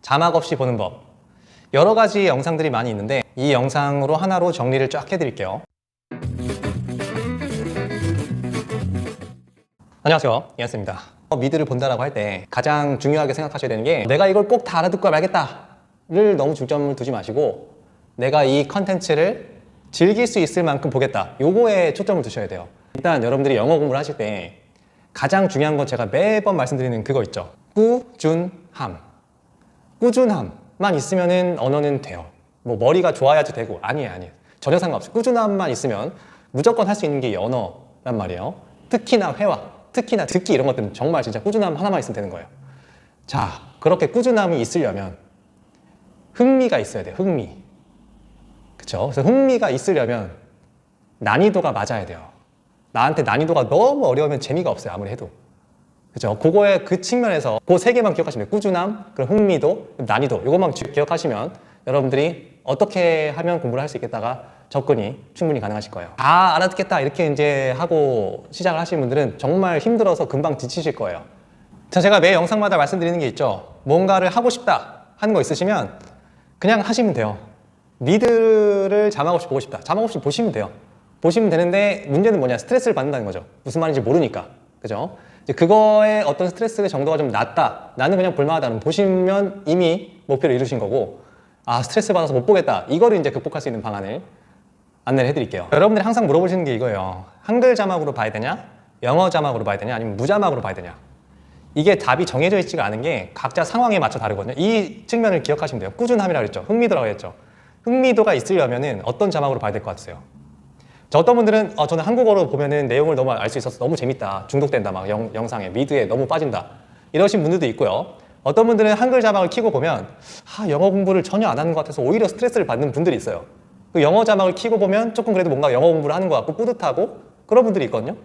자막 없이 보는 법. 여러 가지 영상들이 많이 있는데 이 영상으로 하나로 정리를 쫙 해드릴게요. 안녕하세요, 이한스입니다. 미드를 본다라고 할 때 가장 중요하게 생각하셔야 되는 게 내가 이걸 꼭 다 알아듣고 말겠다를 너무 중점을 두지 마시고 내가 이 컨텐츠를 즐길 수 있을 만큼 보겠다, 요거에 초점을 두셔야 돼요. 일단 여러분들이 영어 공부를 하실 때 가장 중요한 건 제가 매번 말씀드리는 그거 있죠. 꾸준함. 꾸준함만 있으면은 언어는 돼요. 뭐 머리가 좋아야지 되고, 아니에요. 전혀 상관없어요. 꾸준함만 있으면 무조건 할 수 있는 게 이 언어란 말이에요. 특히나 회화, 특히나 듣기 이런 것들은 정말 진짜 꾸준함 하나만 있으면 되는 거예요. 자, 그렇게 꾸준함이 있으려면 흥미가 있어야 돼요. 흥미. 그쵸? 그래서 흥미가 있으려면 난이도가 맞아야 돼요. 나한테 난이도가 너무 어려우면 재미가 없어요. 아무리 해도. 그죠? 그거에 그 측면에서 그 세 개만 기억하시면 돼요. 꾸준함, 그리고 흥미도, 난이도. 이것만 기억하시면 여러분들이 어떻게 하면 공부를 할 수 있겠다가 접근이 충분히 가능하실 거예요. 아, 알아듣겠다 이렇게 이제 하고 시작을 하시는 분들은 정말 힘들어서 금방 지치실 거예요. 자, 제가 매 영상마다 말씀드리는 게 있죠. 뭔가를 하고 싶다 하는 거 있으시면 그냥 하시면 돼요. 미드를 자막 없이 보고 싶다. 자막 없이 보시면 돼요. 보시면 되는데 문제는 뭐냐? 스트레스를 받는다는 거죠. 무슨 말인지 모르니까. 그죠? 이제 그거에 어떤 스트레스 정도가 좀 낮다. 나는 그냥 볼만하다. 보시면 이미 목표를 이루신 거고, 아, 스트레스 받아서 못 보겠다. 이거를 이제 극복할 수 있는 방안을 안내를 해드릴게요. 여러분들이 항상 물어보시는 게 이거예요. 한글 자막으로 봐야 되냐? 영어 자막으로 봐야 되냐? 아니면 무자막으로 봐야 되냐? 이게 답이 정해져 있지가 않은 게 각자 상황에 맞춰 다르거든요. 이 측면을 기억하시면 돼요. 꾸준함이라고 했죠. 흥미도라고 했죠. 흥미도가 있으려면은 어떤 자막으로 봐야 될 것 같으세요? 자, 어떤 분들은 저는 한국어로 보면은 내용을 너무 알 수 있어서 너무 재밌다, 중독된다, 막 영상에 미드에 너무 빠진다, 이러신 분들도 있고요. 어떤 분들은 한글 자막을 켜고 보면 영어 공부를 전혀 안 하는 것 같아서 오히려 스트레스를 받는 분들이 있어요. 그 영어 자막을 켜고 보면 조금 그래도 뭔가 영어 공부를 하는 것 같고 뿌듯하고 그런 분들이 있거든요.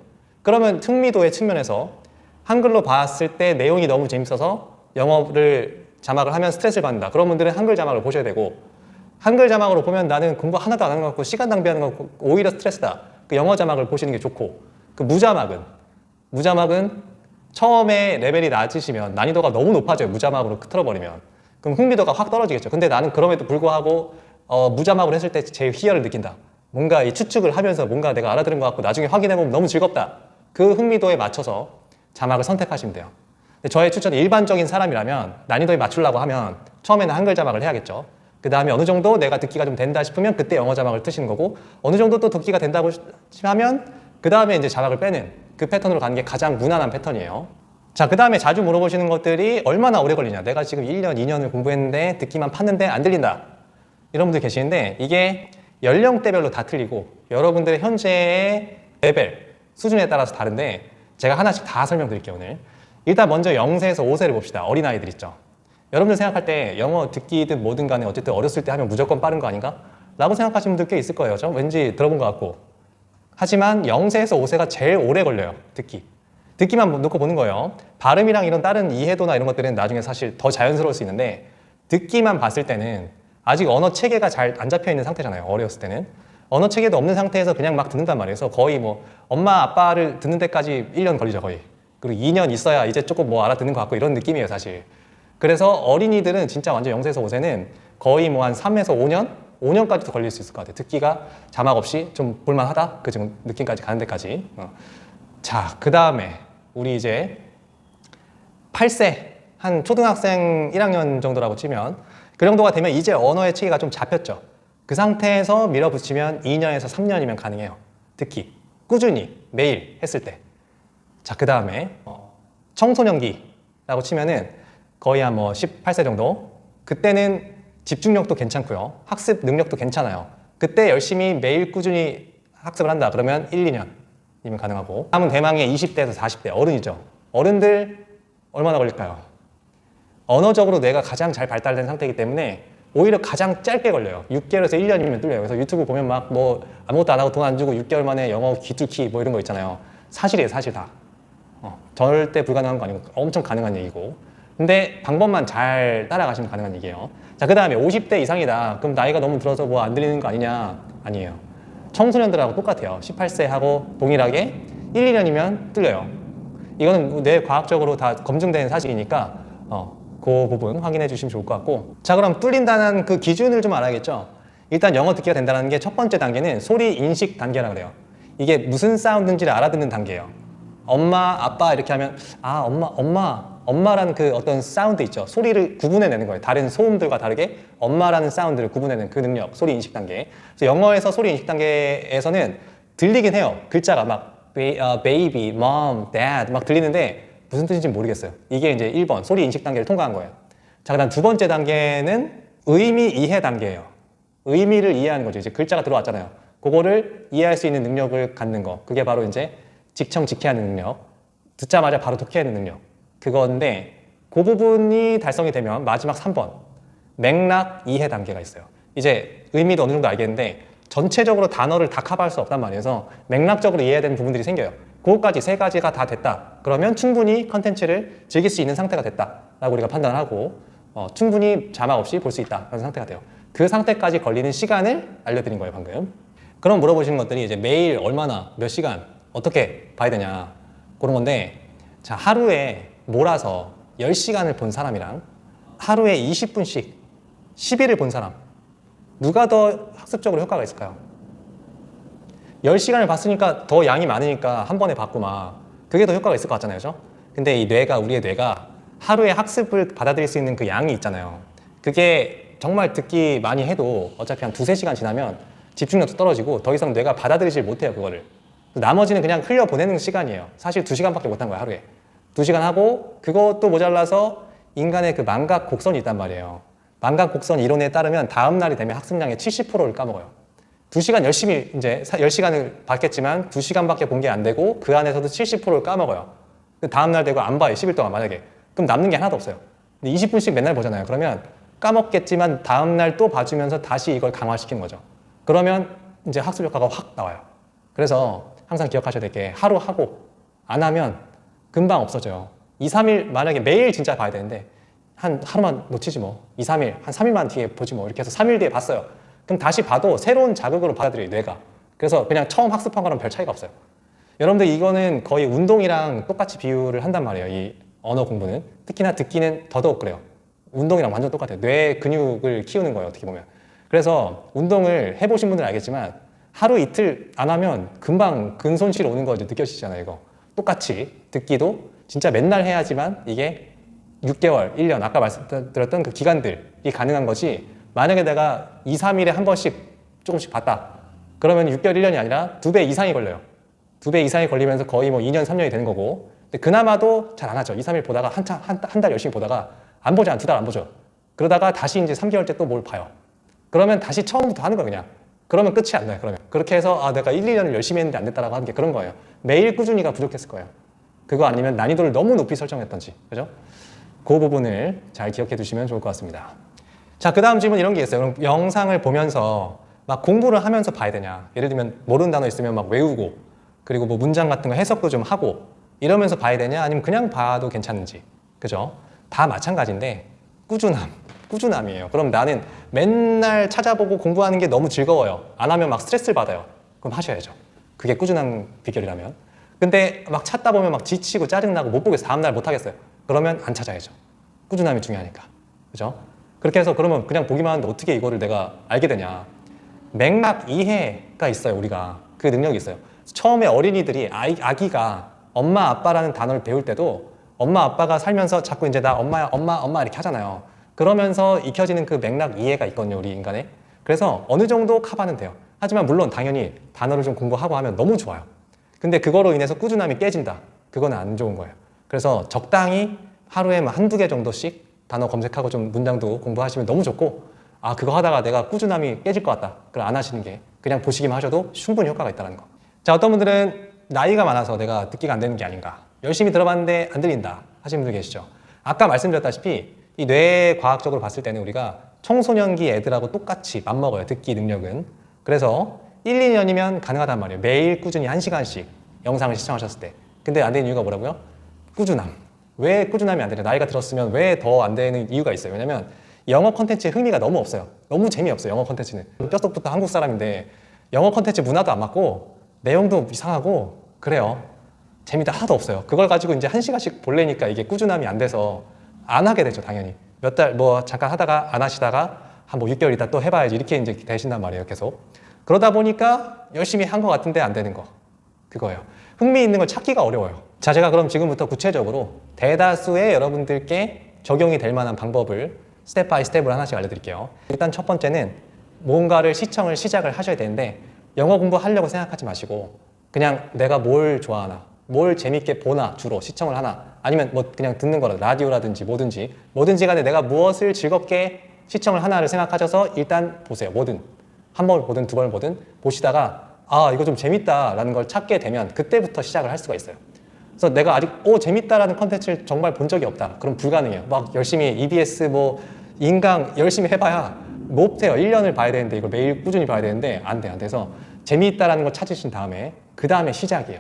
그러면 흥미도의 측면에서 한글로 봤을 때 내용이 너무 재밌어서 영어를 자막을 하면 스트레스를 받는다, 그런 분들은 한글 자막을 보셔야 되고, 한글 자막으로 보면 나는 공부 하나도 안 하는 것 같고 시간 낭비하는 것 같고 오히려 스트레스다, 그 영어 자막을 보시는 게 좋고, 그 무자막은 처음에 레벨이 낮으시면 난이도가 너무 높아져요. 무자막으로 틀어버리면 그럼 흥미도가 확 떨어지겠죠. 근데 나는 그럼에도 불구하고 무자막으로 했을 때 제일 희열을 느낀다, 뭔가 이 추측을 하면서 뭔가 내가 알아들은 것 같고 나중에 확인해보면 너무 즐겁다, 그 흥미도에 맞춰서 자막을 선택하시면 돼요. 근데 저의 추천은 일반적인 사람이라면 난이도에 맞추려고 하면 처음에는 한글 자막을 해야겠죠. 그 다음에 어느 정도 내가 듣기가 좀 된다 싶으면 그때 영어 자막을 트시는 거고, 어느 정도 또 듣기가 된다고 하면 그 다음에 이제 자막을 빼는 그 패턴으로 가는 게 가장 무난한 패턴이에요. 자, 그 다음에 자주 물어보시는 것들이 얼마나 오래 걸리냐, 내가 지금 1년, 2년을 공부했는데 듣기만 팠는데 안 들린다, 이런 분들 계시는데 이게 연령대별로 다 틀리고 여러분들의 현재의 레벨, 수준에 따라서 다른데 제가 하나씩 다 설명드릴게요. 오늘 일단 먼저 0세에서 5세를 봅시다. 어린아이들 있죠. 여러분들 생각할 때 영어 듣기든 뭐든 간에 어쨌든 어렸을 때 하면 무조건 빠른 거 아닌가? 라고 생각하시는 분들 꽤 있을 거예요. 저 왠지 들어본 것 같고. 하지만 0세에서 5세가 제일 오래 걸려요. 듣기만 놓고 보는 거예요. 발음이랑 이런 다른 이해도나 이런 것들은 나중에 사실 더 자연스러울 수 있는데 듣기만 봤을 때는 아직 언어 체계가 잘 안 잡혀 있는 상태잖아요. 어렸을 때는 언어 체계도 없는 상태에서 그냥 막 듣는단 말이에요. 그래서 거의 뭐 엄마 아빠를 듣는 데까지 1년 걸리죠, 거의. 그리고 2년 있어야 이제 조금 뭐 알아듣는 것 같고 이런 느낌이에요, 사실. 그래서 어린이들은 진짜 완전 0세에서 5세는 거의 뭐 한 3에서 5년? 5년까지도 걸릴 수 있을 것 같아요. 듣기가 자막 없이 좀 볼만하다, 그 지금 느낌까지 가는 데까지. 자, 그 다음에 우리 이제 8세, 한 초등학생 1학년 정도라고 치면 그 정도가 되면 이제 언어의 체계가 좀 잡혔죠. 그 상태에서 밀어붙이면 2년에서 3년이면 가능해요. 듣기 꾸준히 매일 했을 때. 자, 그 다음에 청소년기라고 치면은 거의 한 뭐 18세 정도? 그때는 집중력도 괜찮고요. 학습 능력도 괜찮아요. 그때 열심히 매일 꾸준히 학습을 한다. 그러면 1, 2년이면 가능하고, 다음은 대망의 20대에서 40대 어른이죠. 어른들 얼마나 걸릴까요? 언어적으로 내가 가장 잘 발달된 상태이기 때문에 오히려 가장 짧게 걸려요. 6개월에서 1년이면 뚫려요. 그래서 유튜브 보면 막 뭐 아무것도 안 하고 돈 안 주고 6개월 만에 영어 귀뚫기 뭐 이런 거 있잖아요. 사실이에요, 사실 다. 절대 불가능한 거 아니고 엄청 가능한 얘기고, 근데 방법만 잘 따라가시면 가능한 얘기예요. 자, 그 다음에 50대 이상이다. 그럼 나이가 너무 들어서 뭐 안 들리는 거 아니냐? 아니에요. 청소년들하고 똑같아요. 18세하고 동일하게 1, 2년이면 뚫려요. 이거는 뇌과학적으로 다 검증된 사실이니까 그 부분 확인해 주시면 좋을 것 같고, 자 그럼 뚫린다는 그 기준을 좀 알아야겠죠. 일단 영어 듣기가 된다는 게 첫 번째 단계는 소리 인식 단계라고 그래요. 이게 무슨 사운드인지를 알아듣는 단계예요. 엄마, 아빠 이렇게 하면 아 엄마라는 그 어떤 사운드 있죠. 소리를 구분해내는 거예요. 다른 소음들과 다르게 엄마라는 사운드를 구분해내는 그 능력, 소리 인식 단계. 그래서 영어에서 소리 인식 단계에서는 들리긴 해요. 글자가 막 baby, mom, dad 막 들리는데 무슨 뜻인지 모르겠어요. 이게 이제 1번 소리 인식 단계를 통과한 거예요. 자, 그다음 두 번째 단계는 의미 이해 단계예요. 의미를 이해하는 거죠. 이제 글자가 들어왔잖아요. 그거를 이해할 수 있는 능력을 갖는 거. 그게 바로 이제 직청직해하는 능력. 듣자마자 바로 독해하는 능력. 그건데 그 부분이 달성이 되면 마지막 3번 맥락 이해 단계가 있어요. 이제 의미도 어느 정도 알겠는데 전체적으로 단어를 다 커버할 수 없단 말이어서 맥락적으로 이해해야 되는 부분들이 생겨요. 그것까지 세 가지가 다 됐다. 그러면 충분히 컨텐츠를 즐길 수 있는 상태가 됐다라고 우리가 판단하고 충분히 자막 없이 볼 수 있다라는 상태가 돼요. 그 상태까지 걸리는 시간을 알려드린 거예요, 방금. 그럼 물어보시는 것들이 이제 매일 얼마나, 몇 시간, 어떻게 봐야 되냐 그런 건데, 자 하루에 몰아서 10시간을 본 사람이랑 하루에 20분씩 10일을 본 사람, 누가 더 학습적으로 효과가 있을까요? 10시간을 봤으니까 더 양이 많으니까 한 번에 봤고 막 그게 더 효과가 있을 것 같잖아요, 그죠? 근데 이 뇌가, 우리의 뇌가 하루에 학습을 받아들일 수 있는 그 양이 있잖아요. 그게 정말 듣기 많이 해도 어차피 한 2-3시간 지나면 집중력도 떨어지고 더 이상 뇌가 받아들이질 못해요, 그거를. 나머지는 그냥 흘려보내는 시간이에요. 사실 2시간밖에 못한 거야, 하루에. 2시간 하고 그것도 모자라서 인간의 그 망각 곡선이 있단 말이에요. 망각 곡선 이론에 따르면 다음 날이 되면 학습량의 70%를 까먹어요. 2시간 열심히 이제 10시간을 봤겠지만 2시간밖에 본 게 안 되고 그 안에서도 70%를 까먹어요. 다음 날 되고 안 봐요, 10일 동안 만약에. 그럼 남는 게 하나도 없어요. 근데 20분씩 맨날 보잖아요. 그러면 까먹겠지만 다음 날 또 봐주면서 다시 이걸 강화시키는 거죠. 그러면 이제 학습 효과가 확 나와요. 그래서 항상 기억하셔야 될 게 하루 하고 안 하면 금방 없어져요. 2-3일 만약에 매일 진짜 봐야 되는데 한 하루만 놓치지 뭐 2-3일, 한 3일만 뒤에 보지 뭐 이렇게 해서 3일 뒤에 봤어요. 그럼 다시 봐도 새로운 자극으로 받아들여요, 뇌가. 그래서 그냥 처음 학습한 거랑 별 차이가 없어요. 여러분들 이거는 거의 운동이랑 똑같이 비유를 한단 말이에요, 이 언어 공부는. 특히나 듣기는 더더욱 그래요. 운동이랑 완전 똑같아요. 뇌 근육을 키우는 거예요, 어떻게 보면. 그래서 운동을 해보신 분들은 알겠지만 하루 이틀 안 하면 금방 근손실 오는 거 이제 느껴지잖아요, 이거. 똑같이 듣기도 진짜 맨날 해야지만 이게 6개월, 1년, 아까 말씀드렸던 그 기간들이 가능한 거지. 만약에 내가 2-3일에 한 번씩 조금씩 봤다. 그러면 6개월, 1년이 아니라 2배 이상이 걸려요. 2배 이상이 걸리면서 거의 뭐 2년, 3년이 되는 거고. 근데 그나마도 잘 안 하죠. 2-3일 보다가 한 달 열심히 보다가 안 보죠. 한 2달 안 보죠. 그러다가 다시 이제 3개월째 또 뭘 봐요. 그러면 다시 처음부터 하는 거예요, 그냥. 그러면 끝이 안 나요, 그러면. 그렇게 해서 아, 내가 1-2년을 열심히 했는데 안 됐다라고 하는 게 그런 거예요. 매일 꾸준히가 부족했을 거예요. 그거 아니면 난이도를 너무 높이 설정했던지. 그죠? 그 부분을 잘 기억해 두시면 좋을 것 같습니다. 자, 그 다음 질문 이런 게 있어요. 그럼 영상을 보면서 막 공부를 하면서 봐야 되냐. 예를 들면 모르는 단어 있으면 막 외우고 그리고 뭐 문장 같은 거 해석도 좀 하고 이러면서 봐야 되냐 아니면 그냥 봐도 괜찮은지. 그죠? 다 마찬가지인데 꾸준함이에요. 그럼 나는 맨날 찾아보고 공부하는 게 너무 즐거워요. 안 하면 막 스트레스를 받아요. 그럼 하셔야죠. 그게 꾸준한 비결이라면. 근데 막 찾다 보면 막 지치고 짜증나고 못 보겠어. 다음날 못 하겠어요. 그러면 안 찾아야죠. 꾸준함이 중요하니까. 그죠? 그렇게 해서 그러면 그냥 보기만 하는데 어떻게 이거를 내가 알게 되냐. 맥락 이해가 있어요, 우리가. 그 능력이 있어요. 처음에 어린이들이 아기가 엄마 아빠라는 단어를 배울 때도 엄마 아빠가 살면서 자꾸 이제 나 엄마야 엄마 이렇게 하잖아요. 그러면서 익혀지는 그 맥락 이해가 있거든요, 우리 인간에. 그래서 어느 정도 커버는 돼요. 하지만 물론 당연히 단어를 좀 공부하고 하면 너무 좋아요. 근데 그거로 인해서 꾸준함이 깨진다. 그건 안 좋은 거예요. 그래서 적당히 하루에 한두 개 정도씩 단어 검색하고 좀 문장도 공부하시면 너무 좋고, 아 그거 하다가 내가 꾸준함이 깨질 것 같다. 그럼 안 하시는 게 그냥 보시기만 하셔도 충분히 효과가 있다는 거. 자, 어떤 분들은 나이가 많아서 내가 듣기가 안 되는 게 아닌가, 열심히 들어봤는데 안 들린다 하시는 분들 계시죠. 아까 말씀드렸다시피 이 뇌 과학적으로 봤을 때는 우리가 청소년기 애들하고 똑같이 맞먹어요, 듣기 능력은. 그래서 1-2년이면 가능하단 말이에요. 매일 꾸준히 1시간씩 영상을 시청하셨을 때. 근데 안 되는 이유가 뭐라고요? 꾸준함. 왜 꾸준함이 안 되냐? 나이가 들었으면 왜 더 안 되는 이유가 있어요. 왜냐면 영어 콘텐츠에 흥미가 너무 없어요. 너무 재미없어요, 영어 콘텐츠는. 뼛속부터 한국 사람인데 영어 콘텐츠 문화도 안 맞고 내용도 이상하고 그래요. 재미도 하나도 없어요. 그걸 가지고 이제 1시간씩 보려니까 이게 꾸준함이 안 돼서 안 하게 되죠, 당연히. 몇 달 뭐 잠깐 하다가 안 하시다가 한 뭐 6개월 있다 또 해봐야지 이렇게 이제 되신단 말이에요, 계속. 그러다 보니까 열심히 한 것 같은데 안 되는 거. 그거예요. 흥미 있는 걸 찾기가 어려워요. 자, 제가 그럼 지금부터 구체적으로 대다수의 여러분들께 적용이 될 만한 방법을 스텝 바이 스텝으로 하나씩 알려드릴게요. 일단 첫 번째는 뭔가를 시청을 하셔야 되는데 영어 공부하려고 생각하지 마시고 그냥 내가 뭘 좋아하나, 뭘 재밌게 보나 주로 시청을 하나 아니면 뭐 그냥 듣는 거라 라디오라든지 뭐든지 간에 내가 무엇을 즐겁게 시청을 하나를 생각하셔서 일단 보세요. 뭐든 한 번을 보든 두 번을 보든 보시다가 아 이거 좀 재밌다라는 걸 찾게 되면 그때부터 시작을 할 수가 있어요. 그래서 내가 아직 재밌다라는 컨텐츠를 정말 본 적이 없다. 그럼 불가능해요. 막 열심히 EBS 뭐 인강 열심히 해봐야 못해요. 1년을 봐야 되는데 이걸 매일 꾸준히 봐야 되는데 안 돼서 재미있다라는 걸 찾으신 다음에 그 다음에 시작이에요.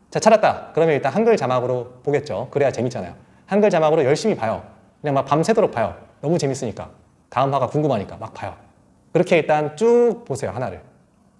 자, 찾았다. 그러면 일단 한글 자막으로 보겠죠. 그래야 재밌잖아요. 한글 자막으로 열심히 봐요. 그냥 막 밤새도록 봐요. 너무 재밌으니까. 다음 화가 궁금하니까 막 봐요. 그렇게 일단 쭉 보세요. 하나를.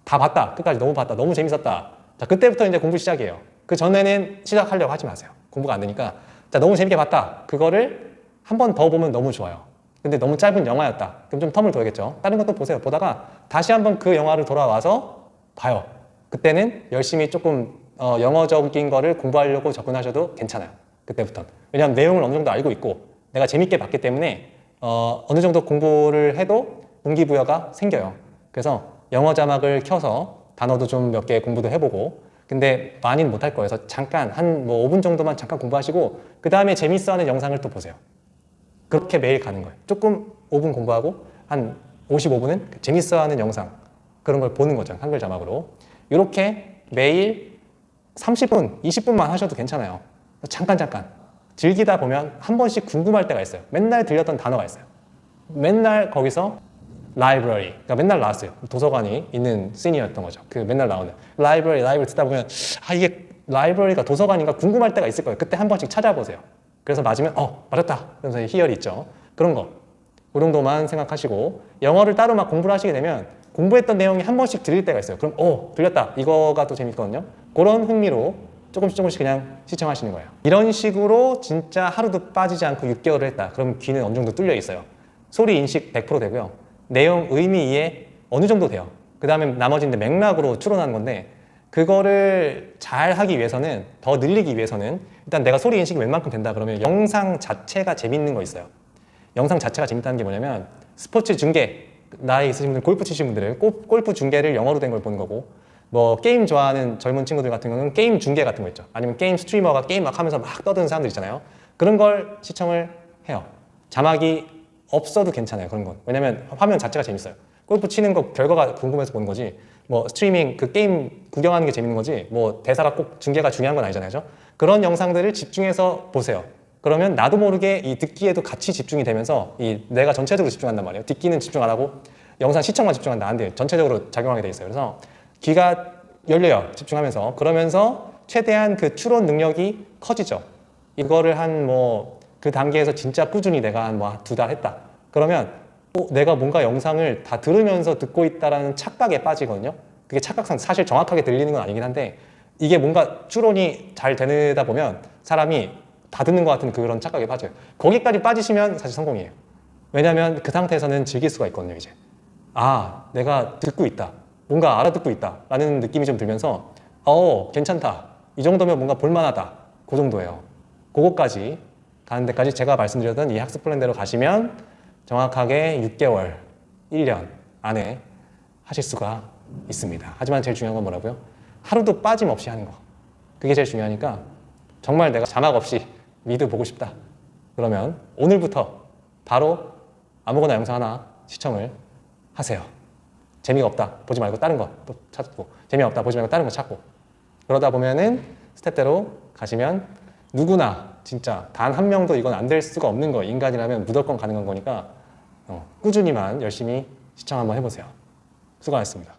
다 봤다. 끝까지 너무 봤다. 너무 재밌었다. 자, 그때부터 이제 공부 시작이에요. 그 전에는 시작하려고 하지 마세요. 공부가 안 되니까. 자, 너무 재밌게 봤다. 그거를 한 번 더 보면 너무 좋아요. 근데 너무 짧은 영화였다. 그럼 좀 텀을 둬야겠죠. 다른 것도 보세요. 보다가 다시 한번 그 영화를 돌아와서 봐요. 그때는 열심히 조금 영어적인 거를 공부하려고 접근하셔도 괜찮아요. 그때부터는. 왜냐하면 내용을 어느 정도 알고 있고 내가 재밌게 봤기 때문에 어느 정도 공부를 해도 동기부여가 생겨요. 그래서 영어 자막을 켜서 단어도 좀 몇 개 공부도 해보고 근데 많이는 못할 거예요. 그래서 잠깐 한 뭐 5분 정도만 잠깐 공부하시고 그 다음에 재밌어하는 영상을 또 보세요. 그렇게 매일 가는 거예요. 조금 5분 공부하고 한 55분은 재밌어하는 영상 그런 걸 보는 거죠. 한글 자막으로. 이렇게 매일 30분, 20분만 하셔도 괜찮아요. 잠깐 즐기다 보면 한 번씩 궁금할 때가 있어요. 맨날 들렸던 단어가 있어요. 맨날 거기서 라이브러리, 그러니까 맨날 나왔어요. 도서관이 있는 씬이었던 거죠. 그 맨날 나오는 라이브러리 듣다 보면 아 이게 라이브러리가 도서관인가 궁금할 때가 있을 거예요. 그때 한 번씩 찾아보세요. 그래서 맞으면 맞았다. 그래서 희열이 있죠. 그런 거. 그 정도만 생각하시고 영어를 따로 막 공부를 하시게 되면 공부했던 내용이 한 번씩 들릴 때가 있어요. 그럼 들렸다. 이거가 또 재밌거든요. 그런 흥미로 조금씩 그냥 시청하시는 거예요. 이런 식으로 진짜 하루도 빠지지 않고 6개월을 했다. 그럼 귀는 어느 정도 뚫려 있어요. 소리 인식 100% 되고요. 내용 의미 이해 어느 정도 돼요. 그 다음에 나머지는 맥락으로 추론하는 건데 그거를 잘 하기 위해서는 더 늘리기 위해서는 일단 내가 소리 인식이 웬만큼 된다 그러면 영상 자체가 재밌는 거 있어요. 영상 자체가 재밌다는 게 뭐냐면 스포츠 중계 나이 있으신 분들 골프 치시는 분들은 골프 중계를 영어로 된 걸 보는 거고 뭐 게임 좋아하는 젊은 친구들 같은 경우는 게임 중계 같은 거 있죠. 아니면 게임 스트리머가 게임 막 하면서 막 떠드는 사람들 있잖아요. 그런 걸 시청을 해요. 자막이 없어도 괜찮아요. 그런 건. 왜냐면 화면 자체가 재밌어요. 골프 치는 거 결과가 궁금해서 보는 거지 뭐 스트리밍 그 게임 구경하는 게 재밌는 거지 뭐 대사가 꼭 중계가 중요한 건 아니잖아요. 그죠? 그런 영상들을 집중해서 보세요. 그러면 나도 모르게 이 듣기에도 같이 집중이 되면서 이 내가 전체적으로 집중한단 말이에요. 듣기는 집중 안 하고 영상 시청만 집중한다. 안 돼요. 전체적으로 작용하게 돼 있어요. 그래서 귀가 열려요. 집중하면서. 그러면서 최대한 그 추론 능력이 커지죠. 이거를 한 뭐 그 단계에서 진짜 꾸준히 내가 한 뭐 2달 했다. 그러면 내가 뭔가 영상을 다 들으면서 듣고 있다라는 착각에 빠지거든요. 그게 착각상 사실 정확하게 들리는 건 아니긴 한데 이게 뭔가 추론이 잘 되다 보면 사람이 다 듣는 것 같은 그런 착각에 빠져요. 거기까지 빠지시면 사실 성공이에요. 왜냐하면 그 상태에서는 즐길 수가 있거든요. 이제 내가 듣고 있다. 뭔가 알아듣고 있다 라는 느낌이 좀 들면서 괜찮다. 이 정도면 뭔가 볼만하다. 그 정도예요. 그거까지 가는 데까지 제가 말씀드렸던 이 학습 플랜대로 가시면 정확하게 6개월, 1년 안에 하실 수가 있습니다. 하지만 제일 중요한 건 뭐라고요? 하루도 빠짐없이 하는 거. 그게 제일 중요하니까 정말 내가 자막 없이 미드 보고 싶다. 그러면 오늘부터 바로 아무거나 영상 하나 시청을 하세요. 재미가 없다. 보지 말고 다른 거 또 찾고 재미없다. 보지 말고 다른 거 찾고 그러다 보면은 스텝대로 가시면 누구나 진짜 단 한 명도 이건 안 될 수가 없는 거 인간이라면 무조건 가능한 거니까 꾸준히만 열심히 시청 한번 해보세요. 수고하셨습니다.